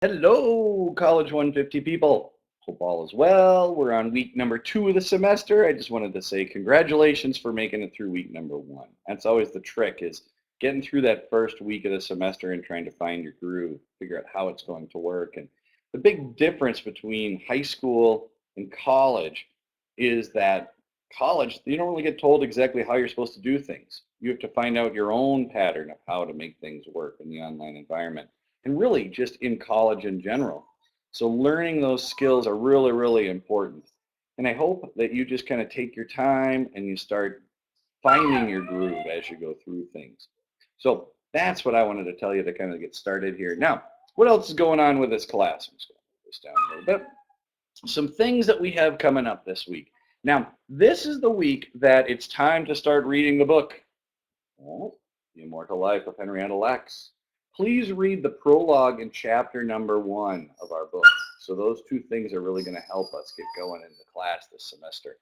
Hello, College 150 people. Hope all is well. We're on week number 2 of the semester. I just wanted to say congratulations for making it through week number 1. That's always the trick is getting through that first week of the semester and trying to find your groove, figure out how it's going to work. And the big difference between high school and college is that college, you don't really get told exactly how you're supposed to do things. You have to find out your own pattern of how to make things work in the online environment and really just in college in general. So learning those skills are really, really important. And I hope that you just kind of take your time and you start finding your groove as you go through things. So that's what I wanted to tell you to kind of get started here. Now, what else is going on with this class? I'm just going to move this down a little bit. Some things that we have coming up this week. Now, this is the week that it's time to start reading the book. Oh, The Immortal Life of Henrietta Lacks. Please read the prologue in chapter number 1 of our book. So those two things are really going to help us get going in the class this semester.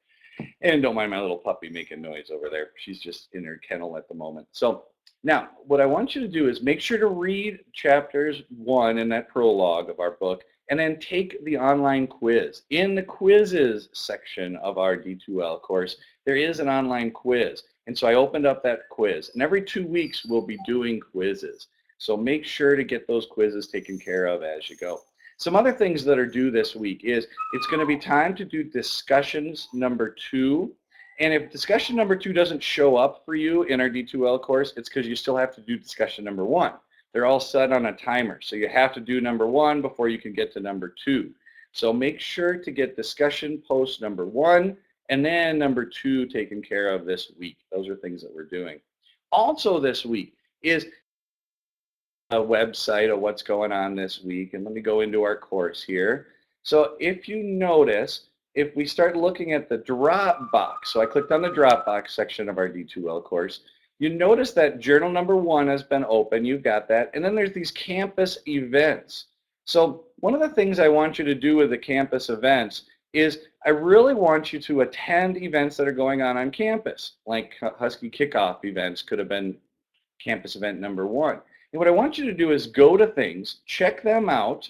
And don't mind my little puppy making noise over there. She's just in her kennel at the moment. So now what I want you to do is make sure to read chapters 1 in that prologue of our book and then take the online quiz. In the quizzes section of our D2L course, there is an online quiz. And so I opened up that quiz. And every 2 weeks we'll be doing quizzes. So make sure to get those quizzes taken care of as you go. Some other things that are due this week is it's going to be time to do discussions number 2. And if discussion number 2 doesn't show up for you in our D2L course, it's because you still have to do discussion number 1. They're all set on a timer. So you have to do number 1 before you can get to number 2. So make sure to get discussion post number 1 and then number 2 taken care of this week. Those are things that we're doing. Also this week is a website of what's going on this week. And let me go into our course here. So if you notice, if we start looking at the Dropbox, so I clicked on the Dropbox section of our D2L course, you notice that journal number 1 has been open. You've got that. And then there's these campus events. So one of the things I want you to do with the campus events is I really want you to attend events that are going on campus, like Husky kickoff events could have been campus event number 1. And what I want you to do is go to things, check them out,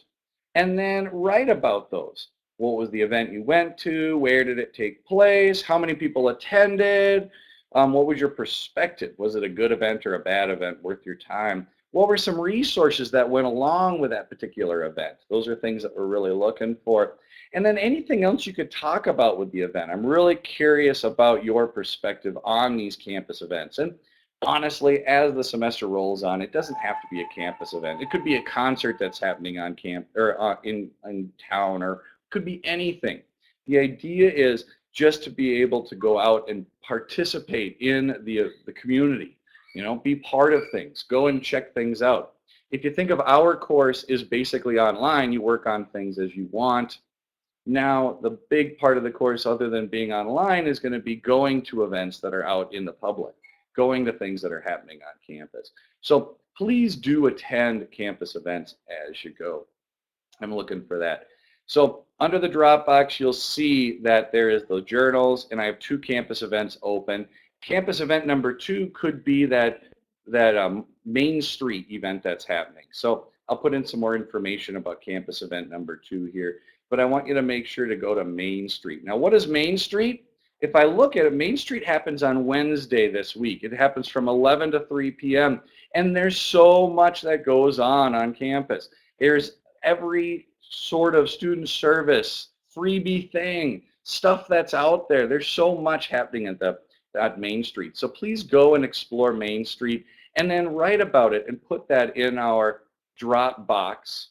and then write about those. What was the event you went to? Where did it take place? How many people attended? What was your perspective? Was it a good event or a bad event worth your time? What were some resources that went along with that particular event? Those are things that we're really looking for. And then anything else you could talk about with the event. I'm really curious about your perspective on these campus events. And honestly, as the semester rolls on, it doesn't have to be a campus event. It could be a concert that's happening on camp or in town, or could be anything. The idea is just to be able to go out and participate in the community. You know, be part of things. Go and check things out. If you think of our course is basically online, you work on things as you want. Now, the big part of the course, other than being online, is going to be going to events that are out in the public, going to things that are happening on campus. So please do attend campus events as you go. I'm looking for that. So under the Dropbox, you'll see that there is the journals, and I have 2 campus events open. Campus event number 2 could be that Main Street event that's happening. So I'll put in some more information about campus event number 2 here, but I want you to make sure to go to Main Street. Now, what is Main Street? If I look at it, Main Street happens on Wednesday this week. It happens from 11 to 3 p.m. And there's so much that goes on campus. There's every sort of student service, freebie thing, stuff that's out there. There's so much happening at Main Street. So please go and explore Main Street and then write about it and put that in our Dropbox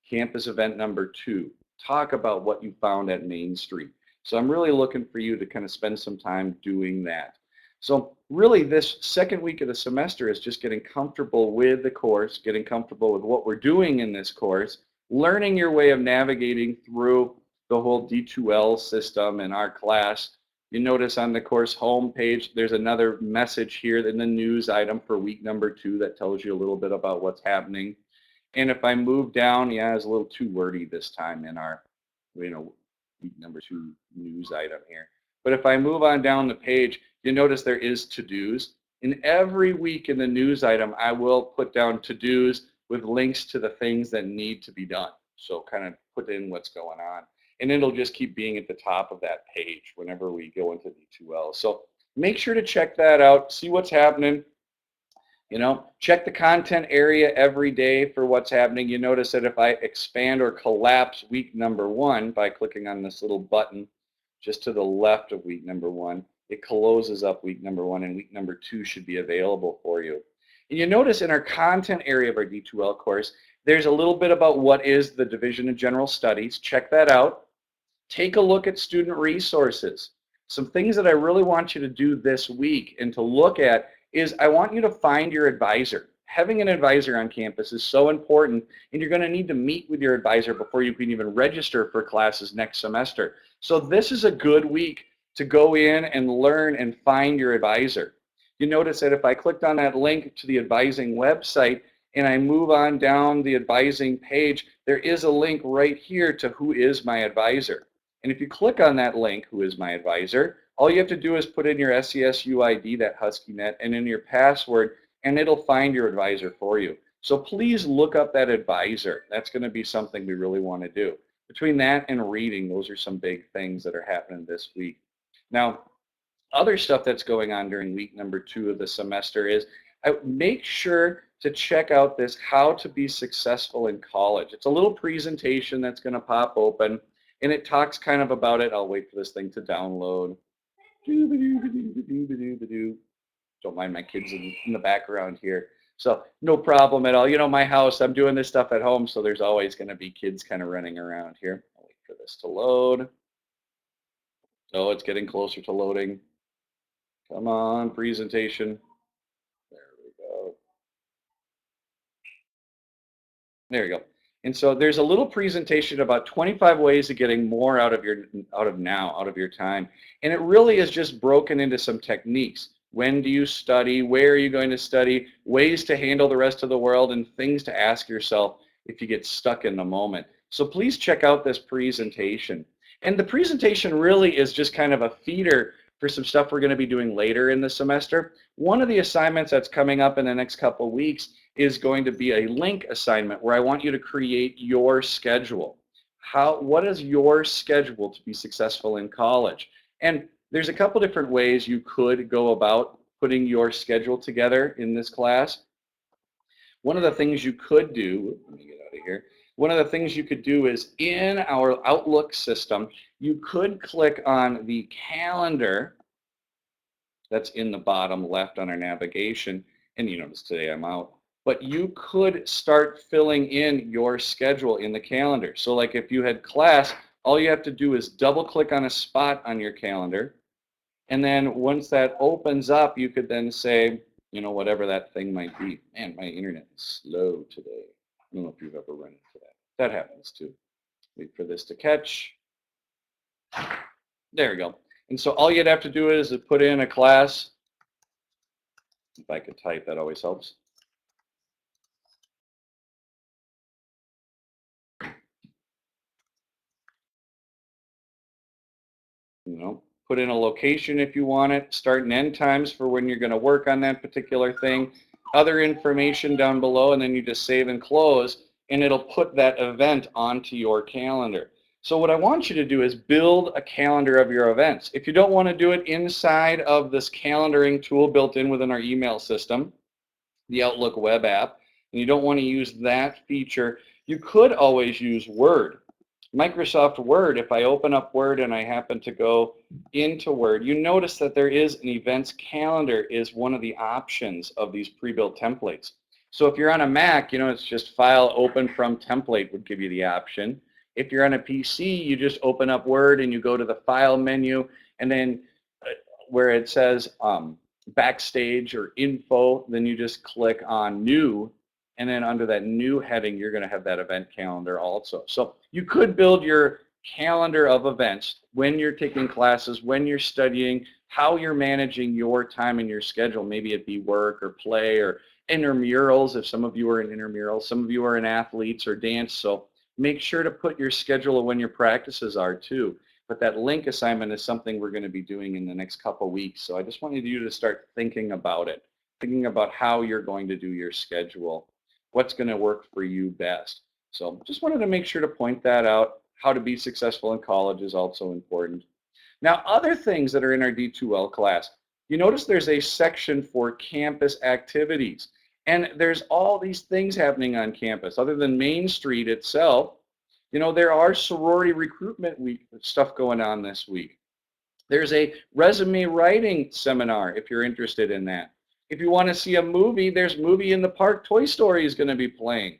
campus event number 2. Talk about what you found at Main Street. So I'm really looking for you to kind of spend some time doing that. So really this second week of the semester is just getting comfortable with the course, getting comfortable with what we're doing in this course, learning your way of navigating through the whole D2L system in our class. You notice on the course homepage, there's another message here in the news item for week number 2 that tells you a little bit about what's happening. And if I move down, yeah, it's a little too wordy this time in our, week number 2 news item here. But if I move on down the page, you notice there is to-dos. And every week in the news item, I will put down to-dos with links to the things that need to be done. So kind of put in what's going on. And it'll just keep being at the top of that page whenever we go into D2L. So make sure to check that out, see what's happening. Check the content area every day for what's happening. You notice that if I expand or collapse week number 1 by clicking on this little button just to the left of week number 1, it closes up week number 1, and week number 2 should be available for you. And you notice in our content area of our D2L course, there's a little bit about what is the Division of General Studies. Check that out. Take a look at student resources. Some things that I really want you to do this week and to look at is I want you to find your advisor. Having an advisor on campus is so important, and you're going to need to meet with your advisor before you can even register for classes next semester. So this is a good week to go in and learn and find your advisor. You notice that if I clicked on that link to the advising website and I move on down the advising page, there is a link right here to who is my advisor. And if you click on that link, who is my advisor, all you have to do is put in your SCSU ID, that HuskyNet, and in your password, and it'll find your advisor for you. So please look up that advisor. That's going to be something we really want to do. Between that and reading, those are some big things that are happening this week. Now, other stuff that's going on during week number 2 of the semester is make sure to check out this How to Be Successful in College. It's a little presentation that's going to pop open, and it talks kind of about it. I'll wait for this thing to download. Don't mind my kids in the background here. So no problem at all. My house, I'm doing this stuff at home, so there's always going to be kids kind of running around here. I'll wait for this to load. Oh, it's getting closer to loading. Come on, presentation. There we go. There you go. And so there's a little presentation about 25 ways of getting more out of your time. And it really is just broken into some techniques. When do you study? Where are you going to study? Ways to handle the rest of the world, and things to ask yourself if you get stuck in the moment. So please check out this presentation. And the presentation really is just kind of a feeder for some stuff we're going to be doing later in the semester. One of the assignments that's coming up in the next couple of weeks is going to be a link assignment where I want you to create your schedule. What is your schedule to be successful in college? And there's a couple different ways you could go about putting your schedule together in this class. One of the things you could do, let me get out of here. One of the things you could do is in our Outlook system, you could click on the calendar that's in the bottom left on our navigation. And you notice today I'm out. But you could start filling in your schedule in the calendar. So like if you had class, all you have to do is double click on a spot on your calendar. And then once that opens up, you could then say, whatever that thing might be. Man, my internet is slow today. I don't know if you've ever run into that. That happens too. Wait for this to catch. There we go. And so all you'd have to do is put in a class. If I could type, that always helps. Put in a location if you want it, start and end times for when you're going to work on that particular thing, other information down below, and then you just save and close, and it'll put that event onto your calendar. So what I want you to do is build a calendar of your events. If you don't want to do it inside of this calendaring tool built in within our email system, the Outlook web app, and you don't want to use that feature, you could always use Word. Microsoft Word, if I open up Word and I happen to go into Word, you notice that there is an events calendar is one of the options of these pre-built templates. So if you're on a Mac, it's just File Open From Template would give you the option. If you're on a PC, you just open up Word and you go to the File menu, and then where it says Backstage or Info, then you just click on New, and then under that new heading, you're going to have that event calendar also. So you could build your calendar of events when you're taking classes, when you're studying, how you're managing your time and your schedule. Maybe it be work or play or intramurals, if some of you are in intramurals. Some of you are in athletes or dance. So make sure to put your schedule of when your practices are too. But that link assignment is something we're going to be doing in the next couple weeks. So I just wanted you to start thinking about it, thinking about how you're going to do your schedule. What's going to work for you best? So just wanted to make sure to point that out. How to be successful in college is also important. Now, other things that are in our D2L class, you notice there's a section for campus activities. And there's all these things happening on campus. Other than Main Street itself, there are sorority recruitment week stuff going on this week. There's a resume writing seminar if you're interested in that. If you want to see a movie, there's Movie in the Park. Toy Story is going to be playing.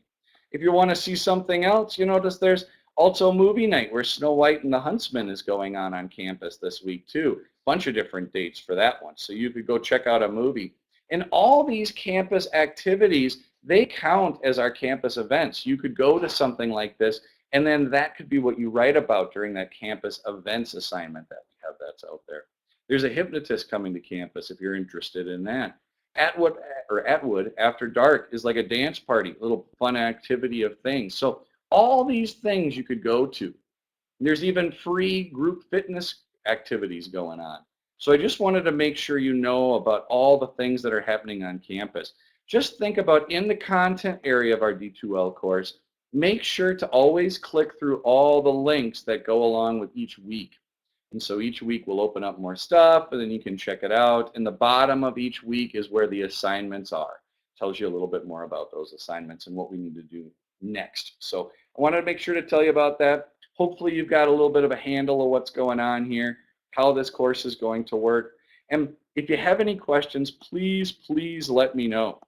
If you want to see something else, you notice there's also movie night where Snow White and the Huntsman is going on campus this week too. Bunch of different dates for that one. So you could go check out a movie. And all these campus activities, they count as our campus events. You could go to something like this, and then that could be what you write about during that campus events assignment that we have that's out there. There's a hypnotist coming to campus if you're interested in that. Atwood After Dark is like a dance party, a little fun activity of things. So all these things you could go to. There's even free group fitness activities going on. So I just wanted to make sure you know about all the things that are happening on campus. Just think about in the content area of our D2L course, make sure to always click through all the links that go along with each week. And so each week we'll open up more stuff and then you can check it out. In the bottom of each week is where the assignments are. Tells you a little bit more about those assignments and what we need to do next. So I wanted to make sure to tell you about that. Hopefully you've got a little bit of a handle of what's going on here, how this course is going to work. And if you have any questions, please let me know.